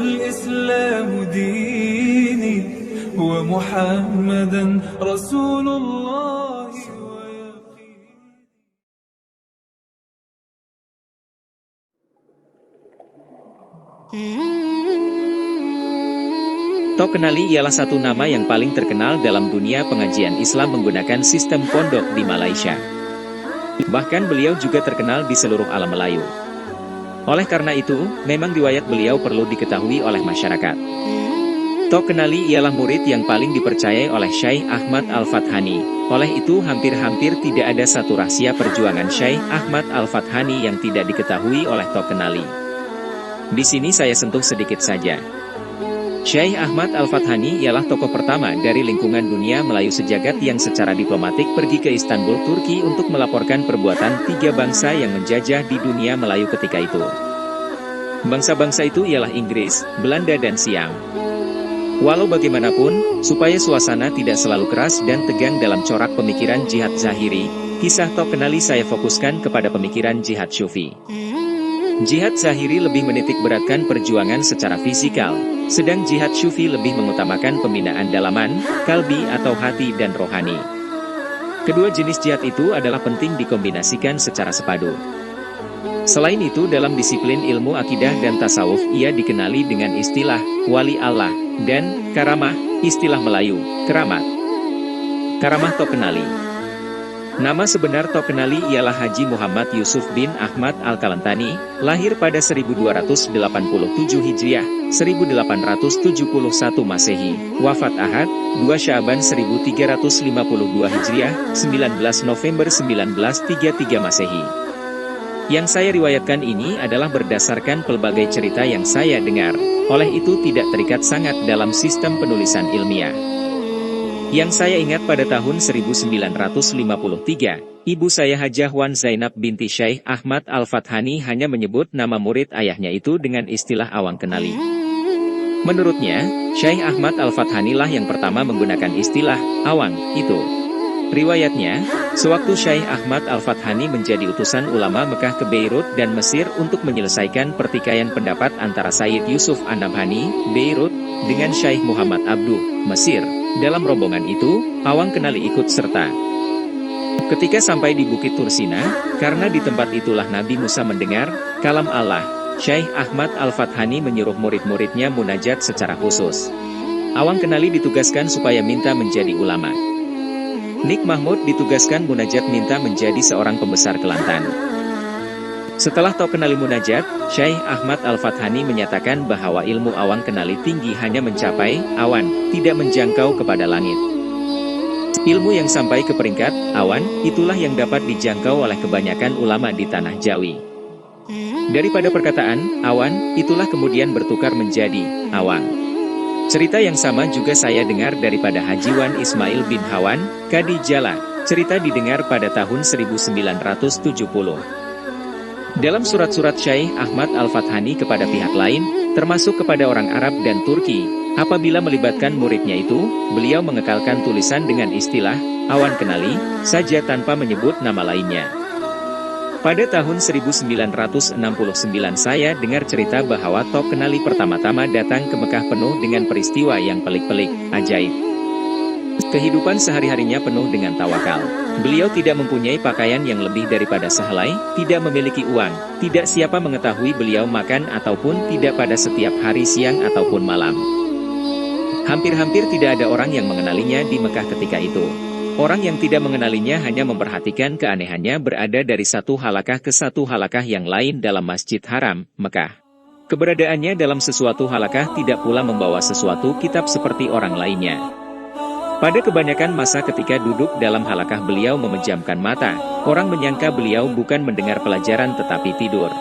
والإسلام ديني ومحمدا رسول الله Tok Kenali ialah satu nama yang paling terkenal dalam dunia pengajian Islam menggunakan sistem pondok di Malaysia. Bahkan beliau juga terkenal di seluruh alam Melayu. Oleh karena itu, memang riwayat beliau perlu diketahui oleh masyarakat. Tok Kenali ialah murid yang paling dipercayai oleh Syekh Ahmad Al-Fathani. Oleh itu hampir-hampir tidak ada satu rahasia perjuangan Syekh Ahmad Al-Fathani yang tidak diketahui oleh Tok Kenali. Di sini saya sentuh sedikit saja. Syekh Ahmad Al-Fathani ialah tokoh pertama dari lingkungan dunia Melayu sejagat yang secara diplomatik pergi ke Istanbul, Turki untuk melaporkan perbuatan tiga bangsa yang menjajah di dunia Melayu ketika itu. Bangsa-bangsa itu ialah Inggris, Belanda dan Siam. Walau bagaimanapun, supaya suasana tidak selalu keras dan tegang dalam corak pemikiran jihad zahiri, kisah Tok Kenali saya fokuskan kepada pemikiran jihad syufi. Jihad zahiri lebih menitik beratkan perjuangan secara fisikal, sedang jihad syufi lebih mengutamakan pembinaan dalaman, kalbi atau hati dan rohani. Kedua jenis jihad itu adalah penting dikombinasikan secara sepadu. Selain itu dalam disiplin ilmu akidah dan tasawuf ia dikenali dengan istilah wali Allah dan karamah, istilah Melayu, keramat. Karamah Tok Kenali. Nama sebenar Tok Kenali ialah Haji Muhammad Yusuf bin Ahmad Al-Kalantani, lahir pada 1287 Hijriah, 1871 Masehi, wafat Ahad, 2 Sya'ban 1352 Hijriah, 19 November 1933 Masehi. Yang saya riwayatkan ini adalah berdasarkan pelbagai cerita yang saya dengar, oleh itu tidak terikat sangat dalam sistem penulisan ilmiah. Yang saya ingat pada tahun 1953, ibu saya Hajah Wan Zainab binti Syekh Ahmad Al-Fathani hanya menyebut nama murid ayahnya itu dengan istilah Awang Kenali. Menurutnya, Syekh Ahmad Al-Fathani lah yang pertama menggunakan istilah Awang itu. Riwayatnya, sewaktu Syekh Ahmad Al-Fathani menjadi utusan ulama Mekah ke Beirut dan Mesir untuk menyelesaikan pertikaian pendapat antara Sayyid Yusuf An-Nabhani, Beirut, dengan Syekh Muhammad Abduh, Mesir. Dalam rombongan itu, Awang Kenali ikut serta. Ketika sampai di Bukit Tursina, karena di tempat itulah Nabi Musa mendengar kalam Allah, Syekh Ahmad Al-Fathani menyuruh murid-muridnya munajat secara khusus. Awang Kenali ditugaskan supaya minta menjadi ulama. Nik Mahmud ditugaskan munajat minta menjadi seorang pembesar Kelantan. Setelah Tok Kenali munajat, Syekh Ahmad Al-Fathani menyatakan bahwa ilmu Awang Kenali tinggi hanya mencapai awan, tidak menjangkau kepada langit. Ilmu yang sampai ke peringkat awan, itulah yang dapat dijangkau oleh kebanyakan ulama di tanah Jawi. Daripada perkataan awan, itulah kemudian bertukar menjadi awang. Cerita yang sama juga saya dengar daripada Haji Wan Ismail bin Hawan, Kadi Jala. Cerita didengar pada tahun 1970. Dalam surat-surat Syekh Ahmad Al-Fathani kepada pihak lain, termasuk kepada orang Arab dan Turki, apabila melibatkan muridnya itu, beliau mengekalkan tulisan dengan istilah Awan Kenali saja tanpa menyebut nama lainnya. Pada tahun 1969 saya dengar cerita bahwa Tok Kenali pertama-tama datang ke Mekah penuh dengan peristiwa yang pelik-pelik, ajaib. Kehidupan sehari-harinya penuh dengan tawakal. Beliau tidak mempunyai pakaian yang lebih daripada sehelai, tidak memiliki uang, tidak siapa mengetahui beliau makan ataupun tidak pada setiap hari siang ataupun malam. Hampir-hampir tidak ada orang yang mengenalinya di Mekah ketika itu. Orang yang tidak mengenalinya hanya memperhatikan keanehannya berada dari satu halakah ke satu halakah yang lain dalam Masjid Haram, Mekah. Keberadaannya dalam sesuatu halakah tidak pula membawa sesuatu kitab seperti orang lainnya. Pada kebanyakan masa ketika duduk dalam halakah beliau memejamkan mata, orang menyangka beliau bukan mendengar pelajaran tetapi tidur.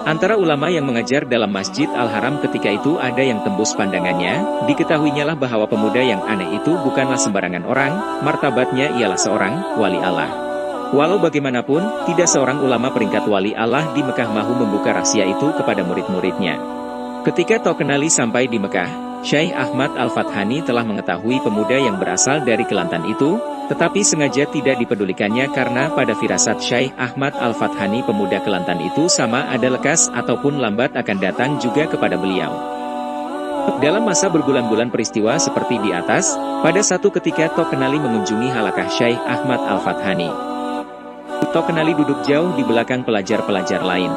Antara ulama yang mengajar dalam Masjid Al-Haram ketika itu ada yang tembus pandangannya, diketahuinyalah bahwa pemuda yang aneh itu bukanlah sembarangan orang, martabatnya ialah seorang wali Allah. Walau bagaimanapun, tidak seorang ulama peringkat wali Allah di Mekah mahu membuka rahasia itu kepada murid-muridnya. Ketika Tok Kenali sampai di Mekah, Syekh Ahmad Al-Fathani telah mengetahui pemuda yang berasal dari Kelantan itu, tetapi sengaja tidak dipedulikannya karena pada firasat Syekh Ahmad Al-Fathani pemuda Kelantan itu sama ada lekas ataupun lambat akan datang juga kepada beliau. Dalam masa berbulan-bulan peristiwa seperti di atas, pada satu ketika Tok Kenali mengunjungi halakah Syekh Ahmad Al-Fathani. Tok Kenali duduk jauh di belakang pelajar-pelajar lain.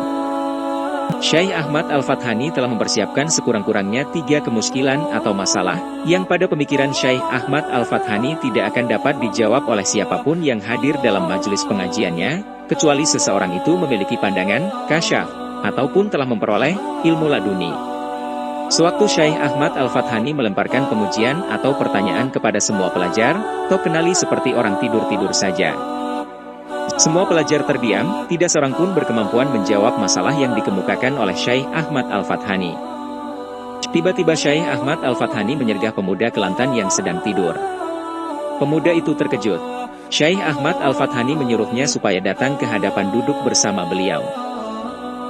Syekh Ahmad Al-Fathani telah mempersiapkan sekurang-kurangnya 3 kemuskilan atau masalah, yang pada pemikiran Syekh Ahmad Al-Fathani tidak akan dapat dijawab oleh siapapun yang hadir dalam majelis pengajiannya, kecuali seseorang itu memiliki pandangan, kasyaf, ataupun telah memperoleh ilmu laduni. Sewaktu Syekh Ahmad Al-Fathani melemparkan pengujian atau pertanyaan kepada semua pelajar, Tok Kenali seperti orang tidur-tidur saja. Semua pelajar terdiam, tidak seorang pun berkemampuan menjawab masalah yang dikemukakan oleh Syekh Ahmad Al-Fathani. Tiba-tiba Syekh Ahmad Al-Fathani menyergah pemuda Kelantan yang sedang tidur. Pemuda itu terkejut. Syekh Ahmad Al-Fathani menyuruhnya supaya datang ke hadapan duduk bersama beliau.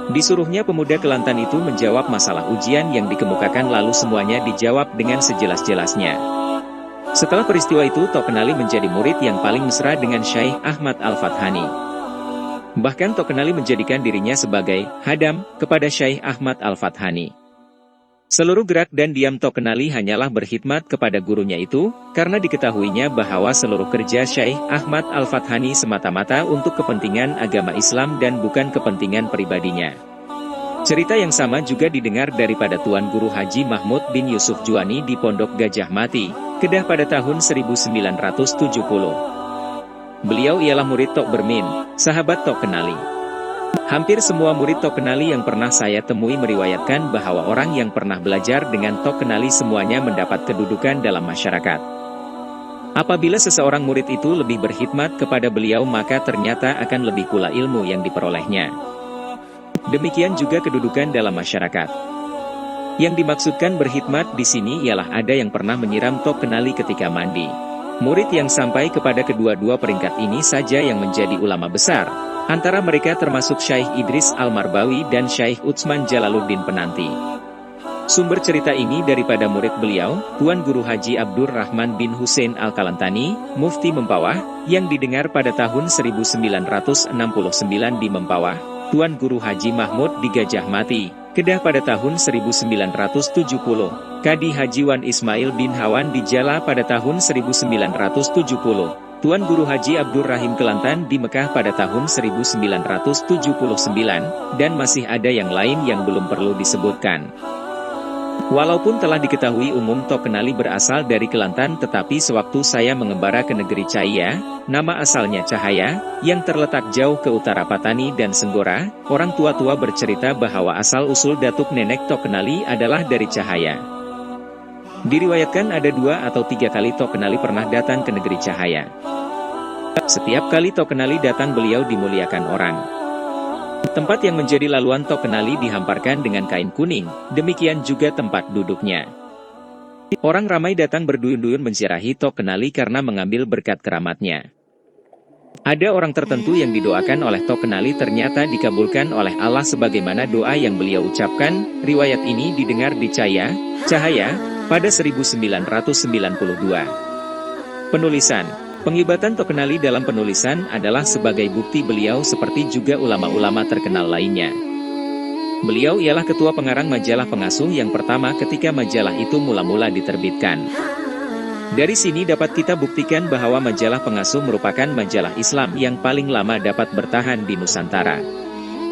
Disuruhnya pemuda Kelantan itu menjawab masalah ujian yang dikemukakan, lalu semuanya dijawab dengan sejelas-jelasnya. Setelah peristiwa itu Tok Kenali menjadi murid yang paling mesra dengan Syekh Ahmad Al-Fathani. Bahkan Tok Kenali menjadikan dirinya sebagai hadam kepada Syekh Ahmad Al-Fathani. Seluruh gerak dan diam Tok Kenali hanyalah berkhidmat kepada gurunya itu, karena diketahuinya bahwa seluruh kerja Syekh Ahmad Al-Fathani semata-mata untuk kepentingan agama Islam dan bukan kepentingan pribadinya. Cerita yang sama juga didengar daripada Tuan Guru Haji Mahmud bin Yusuf Juwani di Pondok Gajah Mati, Kedah pada tahun 1970. Beliau ialah murid Tok Bermin, sahabat Tok Kenali. Hampir semua murid Tok Kenali yang pernah saya temui meriwayatkan bahwa orang yang pernah belajar dengan Tok Kenali semuanya mendapat kedudukan dalam masyarakat. Apabila seseorang murid itu lebih berkhidmat kepada beliau, maka ternyata akan lebih pula ilmu yang diperolehnya. Demikian juga kedudukan dalam masyarakat. Yang dimaksudkan berkhidmat di sini ialah ada yang pernah menyiram Tok Kenali ketika mandi. Murid yang sampai kepada kedua-dua peringkat ini saja yang menjadi ulama besar. Antara mereka termasuk Syekh Idris Al-Marbawi dan Syekh Utsman Jalaluddin Penanti. Sumber cerita ini daripada murid beliau, Tuan Guru Haji Abdur Rahman bin Husein Al-Kalantani, Mufti Mempawah, yang didengar pada tahun 1969 di Mempawah. Tuan Guru Haji Mahmud di Gajah Mati, Kedah pada tahun 1970, Kadi Haji Wan Ismail bin Hawan di Jala pada tahun 1970, Tuan Guru Haji Abdur Rahim Kelantan di Mekah pada tahun 1979, dan masih ada yang lain yang belum perlu disebutkan. Walaupun telah diketahui umum Tok Kenali berasal dari Kelantan, tetapi sewaktu saya mengembara ke negeri Cahaya, nama asalnya Cahaya, yang terletak jauh ke utara Patani dan Senggora, orang tua-tua bercerita bahwa asal-usul datuk nenek Tok Kenali adalah dari Cahaya. Diriwayatkan ada 2 atau 3 kali Tok Kenali pernah datang ke negeri Cahaya. Setiap kali Tok Kenali datang beliau dimuliakan orang. Tempat yang menjadi laluan Tok Kenali dihamparkan dengan kain kuning, demikian juga tempat duduknya. Orang ramai datang berduyun-duyun menziarahi Tok Kenali karena mengambil berkat keramatnya. Ada orang tertentu yang didoakan oleh Tok Kenali ternyata dikabulkan oleh Allah sebagaimana doa yang beliau ucapkan. Riwayat ini didengar di Cahaya, pada 1992. Penulisan. Penglibatan Tok Kenali dalam penulisan adalah sebagai bukti beliau seperti juga ulama-ulama terkenal lainnya. Beliau ialah ketua pengarang majalah Pengasuh yang pertama ketika majalah itu mula-mula diterbitkan. Dari sini dapat kita buktikan bahwa majalah Pengasuh merupakan majalah Islam yang paling lama dapat bertahan di Nusantara.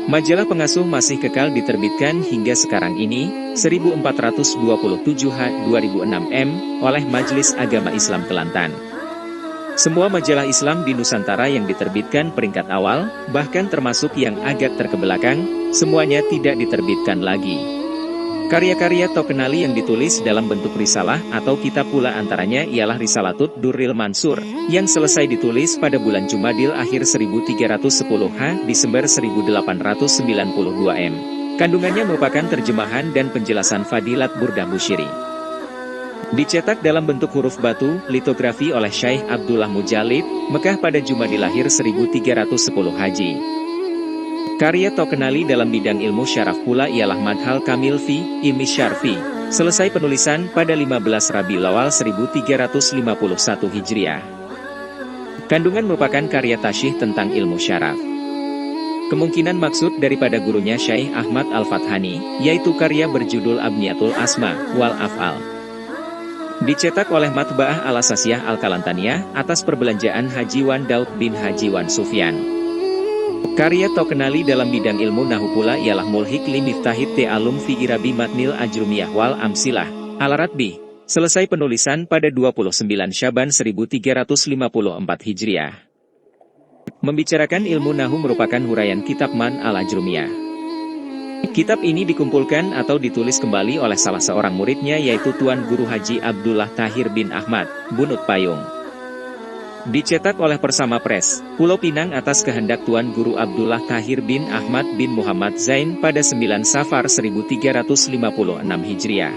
Majalah Pengasuh masih kekal diterbitkan hingga sekarang ini, 1427H/2006M, oleh Majelis Agama Islam Kelantan. Semua majalah Islam di Nusantara yang diterbitkan peringkat awal, bahkan termasuk yang agak terkebelakang, semuanya tidak diterbitkan lagi. Karya-karya Tok Kenali yang ditulis dalam bentuk risalah atau kitab pula antaranya ialah Risalatut Durril Mansur, yang selesai ditulis pada bulan Jumadil akhir 1310H Desember 1892M. Kandungannya merupakan terjemahan dan penjelasan Fadilat Burdah Busyiri. Dicetak dalam bentuk huruf batu, litografi oleh Syekh Abdullah Mujallid, Mekah pada Jumadil lahir 1310 Haji. Karya Tok Kenali dalam bidang ilmu syaraf pula ialah Madhal Kamil fi Ilmi Syarfi, selesai penulisan pada 15 Rabiul Awal 1351 Hijriah. Kandungan merupakan karya tasyih tentang ilmu syaraf. Kemungkinan maksud daripada gurunya Syekh Ahmad Al-Fathani, yaitu karya berjudul Abniyatul Asma wal Af'al. Dicetak oleh Matba'ah Al-Asasiyah Al-Kalantaniyah atas perbelanjaan Haji Wan Daud bin Haji Wan Sufyan. Karya terkenali dalam bidang ilmu nahu pula ialah Mulhik li Miftahit Ta'alum fi Irabi Matnil Ajrumiyah wal Amsilah, Al-Radbi, selesai penulisan pada 29 Syaban 1354 Hijriah. Membicarakan ilmu nahu merupakan huraian kitab Man al-Ajrumiyah. Kitab ini dikumpulkan atau ditulis kembali oleh salah seorang muridnya yaitu Tuan Guru Haji Abdullah Tahir bin Ahmad, Bunut Payung. Dicetak oleh Persama Press, Pulau Pinang atas kehendak Tuan Guru Abdullah Tahir bin Ahmad bin Muhammad Zain pada 9 Safar 1356 Hijriah.